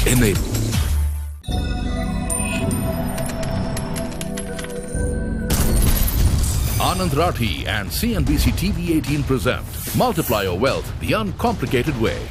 Enable. Anand Rathi and CNBC TV 18 present Multiply Your Wealth the Uncomplicated Way.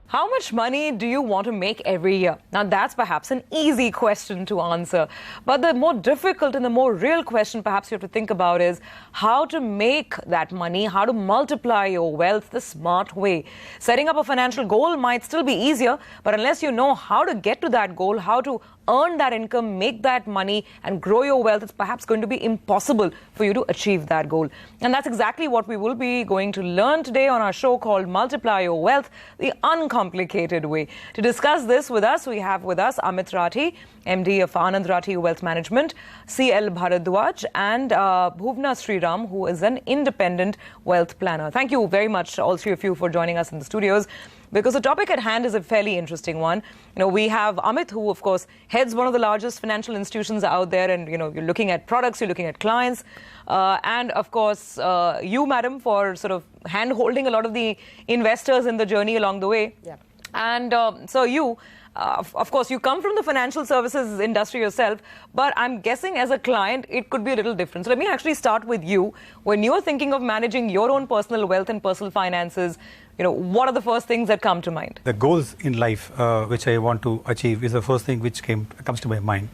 How much money do you want to make every year? Now, that's perhaps an easy question to answer. But the more difficult and the more real question perhaps you have to think about is how to make that money, how to multiply your wealth the smart way. Setting up a financial goal might still be easier, but unless you know how to get to that goal, how to earn that income, make that money, and grow your wealth, it's perhaps going to be impossible for you to achieve that goal. And that's exactly what we will be going to learn today on our show called Multiply Your Wealth the Uncomplicated Way. To discuss this with us, we have with us Amit Rathi, MD of Anand Rathi Wealth Management, CL Bharadwaj, and Bhuvna Sriram, who is an independent wealth planner. Thank you very much, all three of you, for joining us in the studios, because the topic at hand is a fairly interesting one. We have Amit, who, of course, heads one of the largest financial institutions out there, and, you're looking at products, you're looking at clients, and, of course, you, madam, for sort of hand-holding a lot of the investors in the journey along the way. Yeah. And so you, of course, you come from the financial services industry yourself, but I'm guessing as a client, it could be a little different. So let me actually start with you. When you're thinking of managing your own personal wealth and personal finances, what are the first things that come to mind? The goals in life which I want to achieve is the first thing which comes to my mind.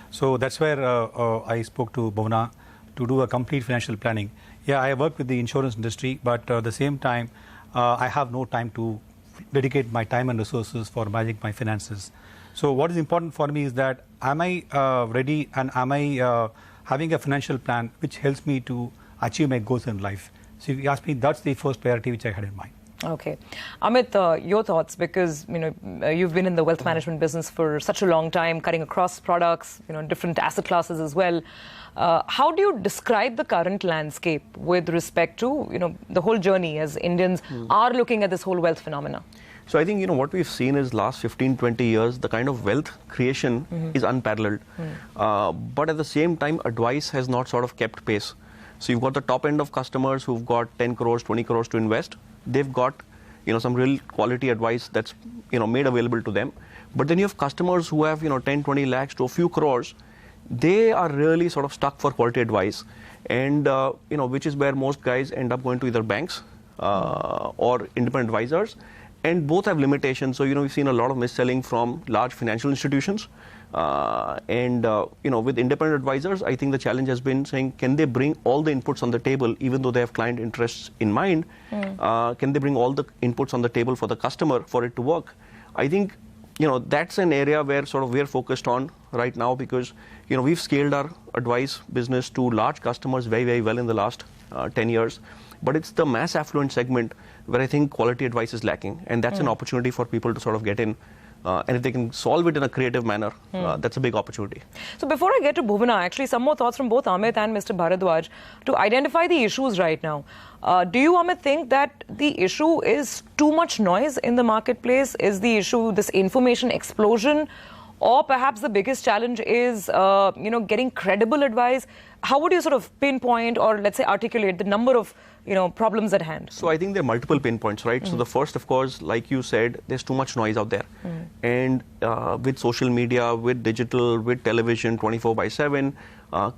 So that's where I spoke to Bhuvna to do a complete financial planning. Yeah, I work with the insurance industry, but at the same time, I have no time to dedicate my time and resources for managing my finances. So what is important for me is that am I ready, and am I having a financial plan which helps me to achieve my goals in life? So if you ask me, that's the first priority which I had in mind. Okay. Amit, your thoughts, because, you've been in the wealth management business for such a long time, cutting across products, different asset classes as well. How do you describe the current landscape with respect to, the whole journey as Indians are looking at this whole wealth phenomena? So I think, what we've seen is last 15, 20 years, the kind of wealth creation is unparalleled. But at the same time, advice has not sort of kept pace. So you've got the top end of customers who've got 10 crores, 20 crores to invest. They've got, some real quality advice that's, made available to them. But then you have customers who have, 10, 20 lakhs to a few crores. They are really sort of stuck for quality advice. And, which is where most guys end up going to either banks or independent advisors. And both have limitations. So, we've seen a lot of mis-selling from large financial institutions. With independent advisors, I think the challenge has been saying, can they bring all the inputs on the table, even though they have client interests in mind? Can they bring all the inputs on the table for the customer for it to work? I think, that's an area where sort of we're focused on right now, because, we've scaled our advice business to large customers very, very well in the last 10 years. But it's the mass affluent segment where I think quality advice is lacking. And that's an opportunity for people to sort of get in. And if they can solve it in a creative manner, that's a big opportunity. So before I get to Bhuvna, actually some more thoughts from both Amit and Mr. Bharadwaj to identify the issues right now. Do you, Amit, think that the issue is too much noise in the marketplace? Is the issue this information explosion? Or perhaps the biggest challenge is, getting credible advice? How would you sort of pinpoint or, let's say, articulate the number of, problems at hand? So I think there are multiple pinpoints, right? So the first, of course, like you said, there's too much noise out there. And with social media, with digital, with television, 24/7,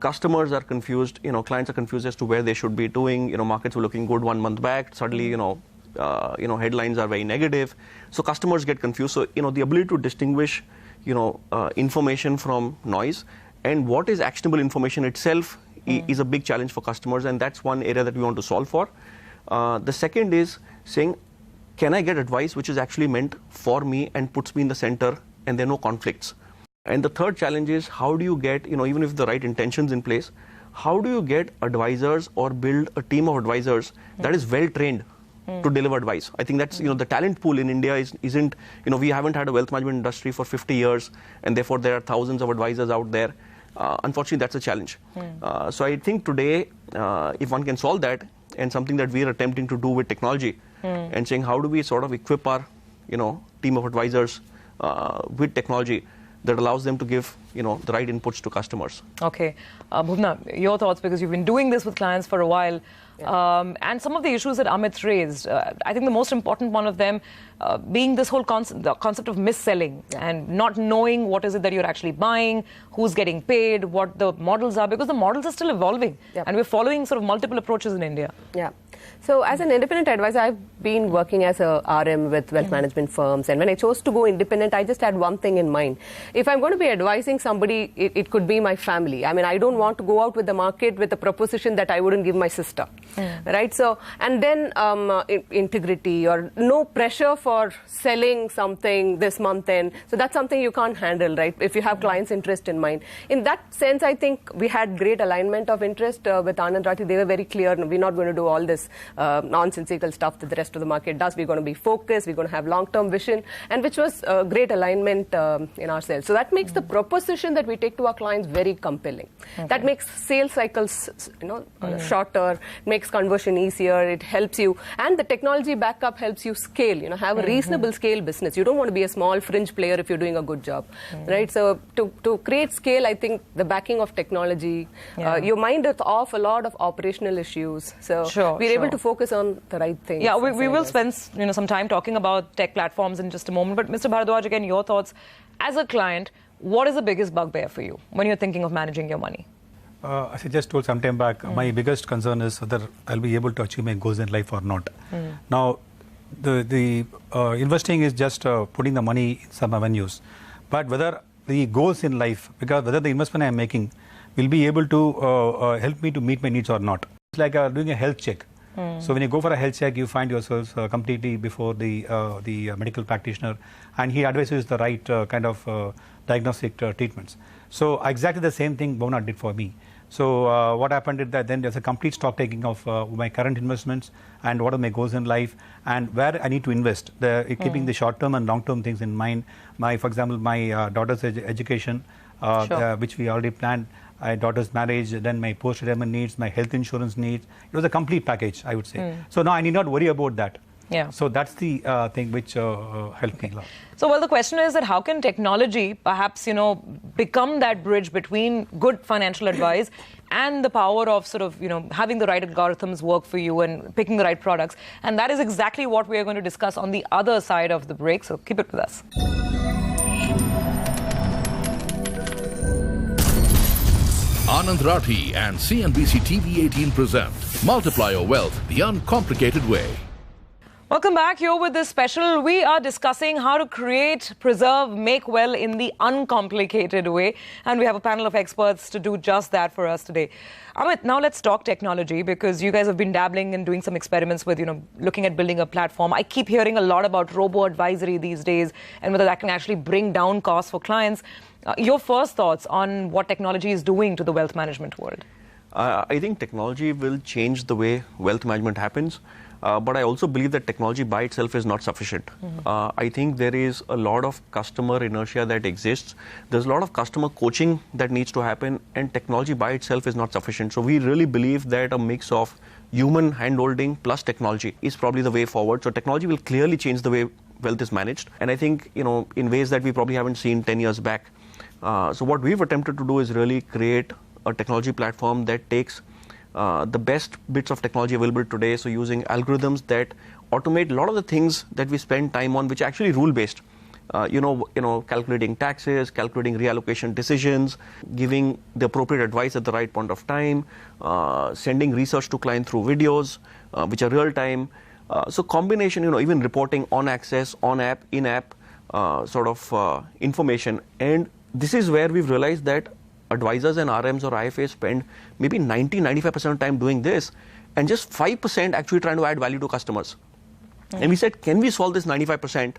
customers are confused, clients are confused as to where they should be doing. Markets were looking good 1 month back. Suddenly, headlines are very negative. So customers get confused. So, the ability to distinguish, information from noise, and what is actionable information itself is a big challenge for customers, and that's one area that we want to solve for. The second is saying, can I get advice which is actually meant for me and puts me in the center and there are no conflicts? And the third challenge is, how do you get, even if the right intentions in place, how do you get advisors or build a team of advisors that is well trained to deliver advice? I think that's, the talent pool in India isn't, we haven't had a wealth management industry for 50 years, and therefore there are thousands of advisors out there. Unfortunately, that's a challenge. So I think today, if one can solve that, and something that we are attempting to do with technology, and saying how do we sort of equip our, team of advisors with technology, that allows them to give, the right inputs to customers. Okay. Bhuvna, your thoughts, because you've been doing this with clients for a while. Yeah. And some of the issues that Amit raised, I think the most important one of them being this whole the concept of mis-selling and not knowing what is it that you're actually buying, who's getting paid, what the models are, because the models are still evolving. Yep. And we're following sort of multiple approaches in India. Yeah. So as an independent advisor, I've been working as a RM with wealth management firms. And when I chose to go independent, I just had one thing in mind. If I'm going to be advising somebody, it could be my family. I mean, I don't want to go out with the market with a proposition that I wouldn't give my sister. Right? So, and then integrity or no pressure for selling something this month end. So that's something you can't handle, right? If you have clients' interest in mind. In that sense, I think we had great alignment of interest with Anand Rathi. They were very clear. We're not going to do all this nonsensical stuff that the rest of the market does. We're going to be focused. We're going to have long-term vision, and which was great alignment in ourselves. So that makes the proposition that we take to our clients very compelling. Okay. That makes sales cycles, shorter, makes conversion easier. It helps you, and the technology backup helps you scale. Have a reasonable scale business. You don't want to be a small fringe player if you're doing a good job, right? So to create scale, I think the backing of technology, you mind off a lot of operational issues. So we're able to focus on the right things. Yeah, we will spend some time talking about tech platforms in just a moment. But Mr. Bharadwaj, again, your thoughts as a client. What is the biggest bugbear for you when you're thinking of managing your money? As I just told some time back, my biggest concern is whether I'll be able to achieve my goals in life or not. Now, the investing is just putting the money in some avenues, but whether the goals in life, because whether the investment I'm making will be able to help me to meet my needs or not. It's like doing a health check. So when you go for a health check, you find yourself completely before the medical practitioner, and he advises the right kind of diagnostic treatments. So exactly the same thing Bhavna did for me. So what happened is that then there's a complete stock taking of my current investments and what are my goals in life and where I need to invest, keeping the short-term and long-term things in mind. For example, my daughter's education, which we already planned, my daughter's marriage, then my post-retirement needs, my health insurance needs. It was a complete package, I would say. So now I need not worry about that. Yeah. So that's the thing which helped me a lot. So, well, the question is that how can technology perhaps, become that bridge between good financial advice and the power of sort of, having the right algorithms work for you and picking the right products. And that is exactly what we are going to discuss on the other side of the break. So keep it with us. Anand Rathi and CNBC TV 18 present Multiply Your Wealth the Uncomplicated Way. Welcome back. Here with this special, we are discussing how to create, preserve, make well in the uncomplicated way. And we have a panel of experts to do just that for us today. Amit, now let's talk technology, because you guys have been dabbling and doing some experiments with, looking at building a platform. I keep hearing a lot about robo-advisory these days and whether that can actually bring down costs for clients. Your first thoughts on what technology is doing to the wealth management world? I think technology will change the way wealth management happens. But I also believe that technology by itself is not sufficient. I think there is a lot of customer inertia that exists. There's a lot of customer coaching that needs to happen, and technology by itself is not sufficient. So we really believe that a mix of human handholding plus technology is probably the way forward. So technology will clearly change the way wealth is managed. And I think, in ways that we probably haven't seen 10 years back. So what we've attempted to do is really create a technology platform that takes the best bits of technology available today, so using algorithms that automate a lot of the things that we spend time on, which are actually rule-based. Calculating taxes, calculating reallocation decisions, giving the appropriate advice at the right point of time, sending research to client through videos, which are real-time. So combination, even reporting on access, on app, in-app information. And this is where we've realized that advisors and RMs or IFAs spend maybe 90-95% of time doing this, and just 5% actually trying to add value to customers. And we said, can we solve this 95%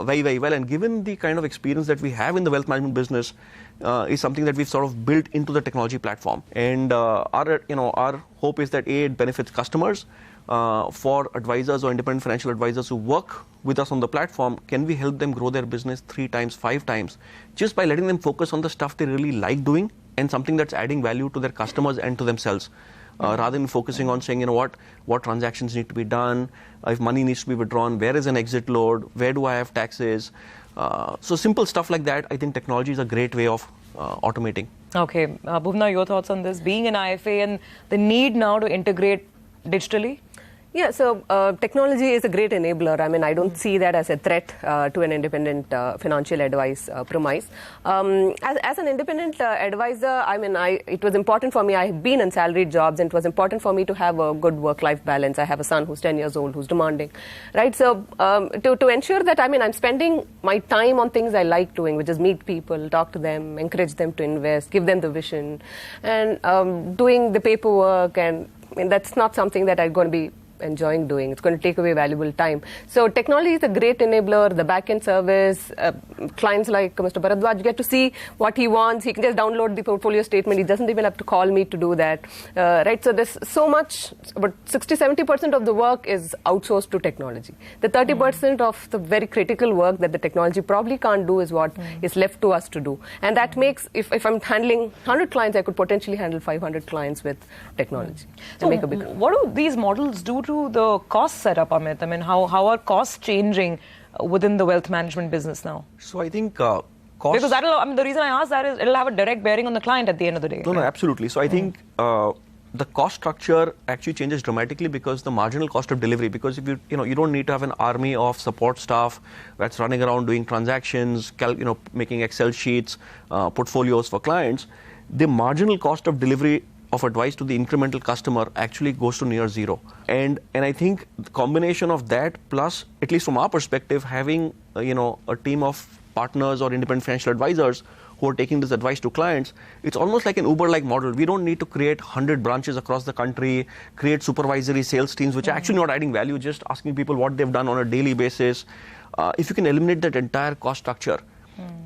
very, very well? And given the kind of experience that we have in the wealth management business, is something that we've sort of built into the technology platform. And our hope is that it benefits customers. For advisors or independent financial advisors who work with us on the platform, can we help them grow their business 3 times, 5 times, just by letting them focus on the stuff they really like doing and something that's adding value to their customers and to themselves, rather than focusing on saying, what transactions need to be done, if money needs to be withdrawn, where is an exit load, where do I have taxes, So simple stuff like that, I think technology is a great way of automating. Okay, Bhuvna, your thoughts on this? Being an IFA and the need now to integrate digitally? Yeah, so technology is a great enabler. I mean, I don't see that as a threat to an independent financial advice premise. As an independent advisor, I mean, it was important for me. I have been in salaried jobs, and it was important for me to have a good work-life balance. I have a son who's 10 years old, who's demanding, right? So to ensure that, I mean, I'm spending my time on things I like doing, which is meet people, talk to them, encourage them to invest, give them the vision, and doing the paperwork, and I mean, that's not something that I'm going to be enjoying doing. It's going to take away valuable time. So technology is a great enabler. The back-end service, clients like Mr. Bharadwaj get to see what he wants. He can just download the portfolio statement. He doesn't even have to call me to do that. Right? So there's so much, about 60-70% of the work is outsourced to technology. The 30% of the very critical work that the technology probably can't do is what is left to us to do. And that makes, if I'm handling 100 clients, I could potentially handle 500 clients with technology. So make a big what do these models do to the cost setup, Amit? I mean, how are costs changing within the wealth management business now? So I think cost... Because the reason I ask that is it'll have a direct bearing on the client at the end of the day. No, absolutely. So I think the cost structure actually changes dramatically because the marginal cost of delivery, because if you don't need to have an army of support staff that's running around doing transactions, making Excel sheets, portfolios for clients, the marginal cost of delivery of advice to the incremental customer actually goes to near zero. And I think the combination of that plus, at least from our perspective, having a team of partners or independent financial advisors who are taking this advice to clients, it's almost like an Uber-like model. We don't need to create 100 branches across the country, create supervisory sales teams, which are actually not adding value, just asking people what they've done on a daily basis. If you can eliminate that entire cost structure,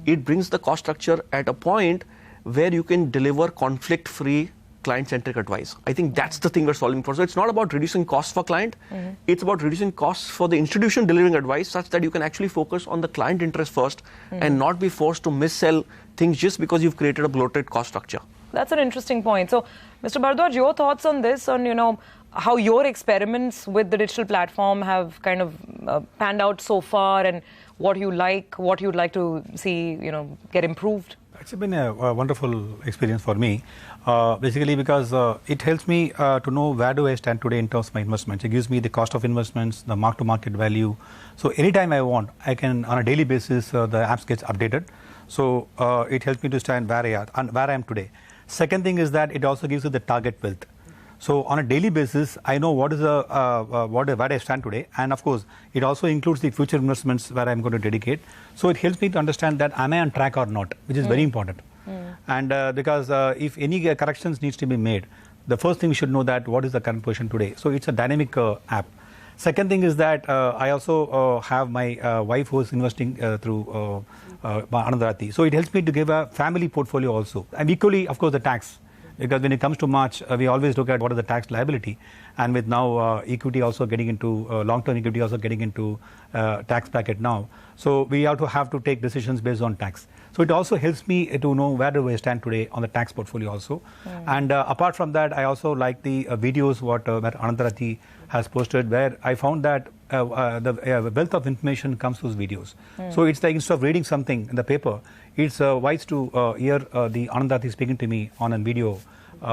it brings the cost structure at a point where you can deliver conflict-free client-centric advice. I think that's the thing we're solving for. So it's not about reducing costs for client. It's about reducing costs for the institution delivering advice such that you can actually focus on the client interest first and not be forced to missell things just because you've created a bloated cost structure. That's an interesting point. So, Mr. Bharadwaj, your thoughts on this, on, how your experiments with the digital platform have kind of panned out so far, and what you'd like to see, get improved? It's been a wonderful experience for me, basically because it helps me to know where do I stand today in terms of my investments. It gives me the cost of investments, the mark-to-market value. So anytime I want, I can, on a daily basis, the apps gets updated. So it helps me to stand where I am today. Second thing is that it also gives you the target wealth. So on a daily basis, I know what is where I stand today, and of course, it also includes the future investments where I'm going to dedicate. So it helps me to understand that am I on track or not, which is very important. And because if any corrections needs to be made, the first thing we should know that what is the current position today. So it's a dynamic app. Second thing is that I also have my wife who is investing through Anand Rathi. So it helps me to give a family portfolio also, and equally, of course, the tax. Because when it comes to March, we always look at what is the tax liability, and with now equity also getting into long-term equity also getting into tax bracket now, so we have to take decisions based on tax. So it also helps me to know where do I stand today on the tax portfolio also. And apart from that, I also like the videos where Anand Rathi has posted, where I found that the wealth of information comes through videos. So it's like instead of reading something in the paper, it's wise to hear the Anand Rathi speaking to me on a video.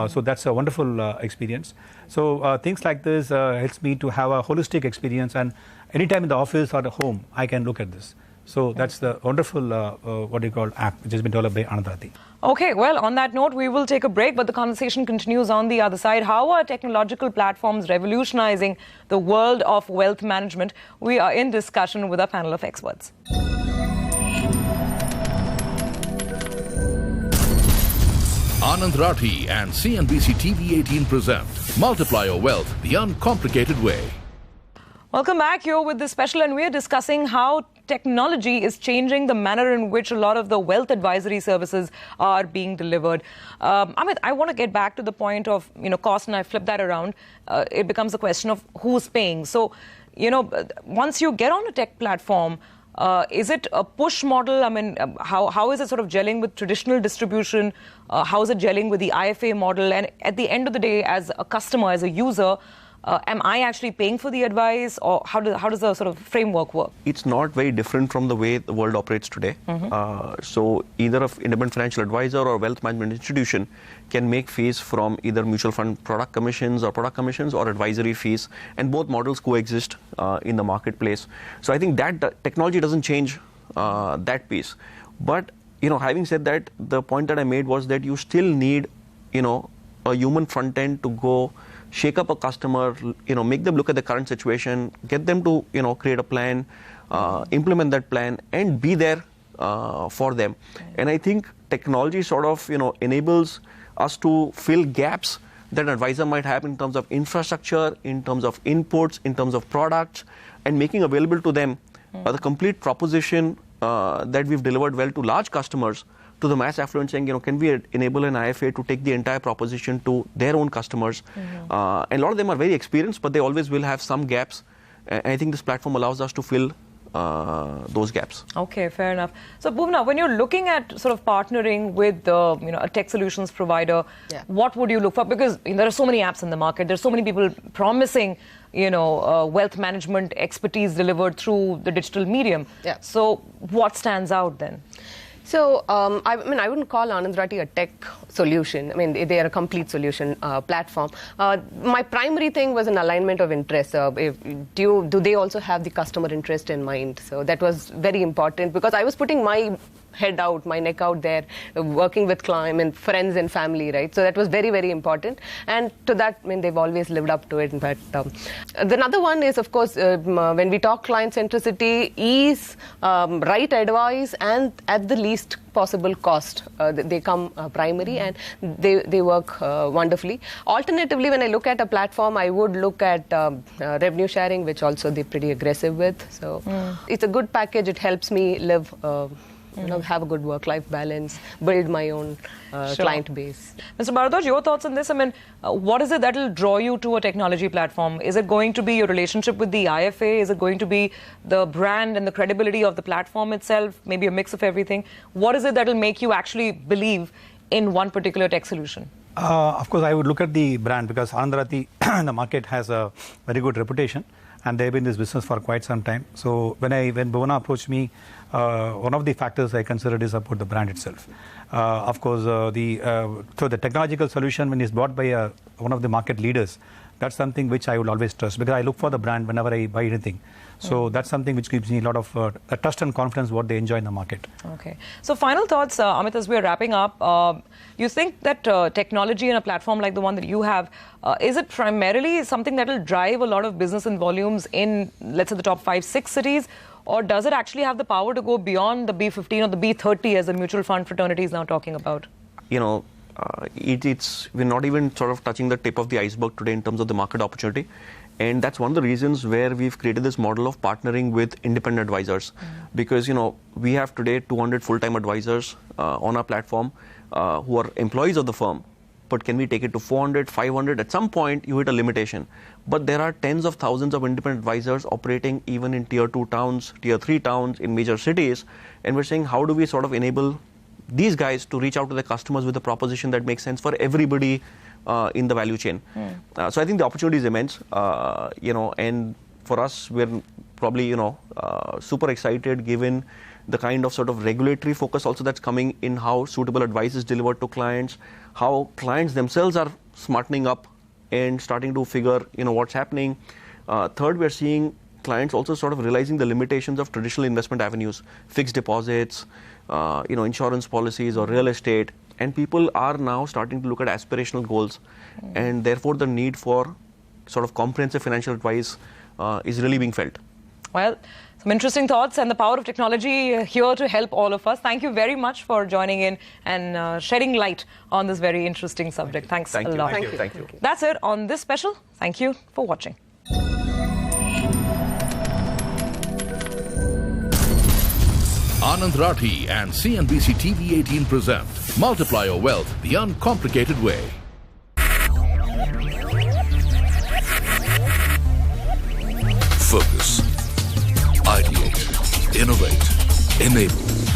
So that's a wonderful experience. So things like this helps me to have a holistic experience, and anytime in the office or at home, I can look at this. So that's the wonderful, app which has been developed by Anand Rathi. Okay, well, on that note, we will take a break, but the conversation continues on the other side. How are technological platforms revolutionizing the world of wealth management? We are in discussion with our panel of experts. Anand Rathi and CNBC TV 18 present Multiply Your Wealth the Uncomplicated Way. Welcome back. Here with this special, and we're discussing how technology is changing the manner in which a lot of the wealth advisory services are being delivered. Amit, I want to get back to the point of cost, and I flip that around. It becomes a question of who's paying. So, once you get on a tech platform, is it a push model? I mean, how is it sort of gelling with traditional distribution? How is it gelling with the IFA model? And at the end of the day, as a customer, as a user, Am I actually paying for the advice, or how does the sort of framework work? It's not very different from the way the world operates today. So either an independent financial advisor or wealth management institution can make fees from either mutual fund product commissions or advisory fees, and both models coexist in the marketplace. So I think that technology doesn't change that piece. But having said that, the point that I made was that you still need a human front end to go shake up a customer, make them look at the current situation, get them to, create a plan, implement that plan, and be there for them. And I think technology sort of, enables us to fill gaps that an advisor might have in terms of infrastructure, in terms of inputs, in terms of products, and making available to them the complete proposition that we've delivered well to large customers, to the mass affluent, saying, can we enable an IFA to take the entire proposition to their own customers? And a lot of them are very experienced, but they always will have some gaps. And I think this platform allows us to fill those gaps. Okay, fair enough. So, Bhuvna, when you're looking at sort of partnering with a tech solutions provider, what would you look for? Because there are so many apps in the market. There's so many people promising wealth management expertise delivered through the digital medium. So what stands out then? So, I wouldn't call Anand Rathi a tech solution. I mean, they are a complete solution platform. My primary thing was an alignment of interest. Do they also have the customer interest in mind? So that was very important, because I was putting my head out, my neck out there, working with clients and friends and family, right? So that was very, very important. And to that, they've always lived up to it. In fact, the another one is, of course, when we talk client centricity, ease, right advice, and at the least possible cost. They come primary, and they work wonderfully. Alternatively, when I look at a platform, I would look at revenue sharing, which also they're pretty aggressive with. So it's a good package. It helps me live have a good work-life balance, build my own client base. Mr. Bharadwaj, your thoughts on this? I mean, what is it that will draw you to a technology platform? Is it going to be your relationship with the IFA? Is it going to be the brand and the credibility of the platform itself? Maybe a mix of everything? What is it that will make you actually believe in one particular tech solution? Of course, I would look at the brand, because Anand Rathi in the market has a very good reputation, and they've been in this business for quite some time. So when Bhuvna approached me, one of the factors I considered is about the brand itself. Of course, the technological solution, when it's bought by one of the market leaders, that's something which I would always trust, because I look for the brand whenever I buy anything. So that's something which gives me a lot of trust and confidence what they enjoy in the market. Okay. So final thoughts, Amit, as we're wrapping up. You think that technology in a platform like the one that you have, is it primarily something that will drive a lot of business and volumes in, let's say, the top 5-6 cities? Or does it actually have the power to go beyond the B15 or the B30 as the mutual fund fraternity is now talking about? We're not even sort of touching the tip of the iceberg today in terms of the market opportunity. And that's one of the reasons where we've created this model of partnering with independent advisors. Because, we have today 200 full-time advisors on our platform who are employees of the firm. But can we take it to 400, 500? At some point, you hit a limitation. But there are tens of thousands of independent advisors operating even in tier 2 towns, tier 3 towns, in major cities. And we're saying, how do we sort of enable these guys to reach out to their customers with a proposition that makes sense for everybody in the value chain? So I think the opportunity is immense, and for us, we're probably, super excited given the kind of sort of regulatory focus also that's coming in how suitable advice is delivered to clients, how clients themselves are smartening up and starting to figure, what's happening. Third, we're seeing clients also sort of realizing the limitations of traditional investment avenues, fixed deposits, insurance policies or real estate. And people are now starting to look at aspirational goals. And therefore, the need for sort of comprehensive financial advice is really being felt. Well, some interesting thoughts, and the power of technology here to help all of us. Thank you very much for joining in and shedding light on this very interesting subject. Thanks a lot. Thank you. That's it on this special. Thank you for watching. Anand Rathi and CNBC TV 18 present Multiply Your Wealth the Uncomplicated Way. Focus. Ideate. Innovate. Enable.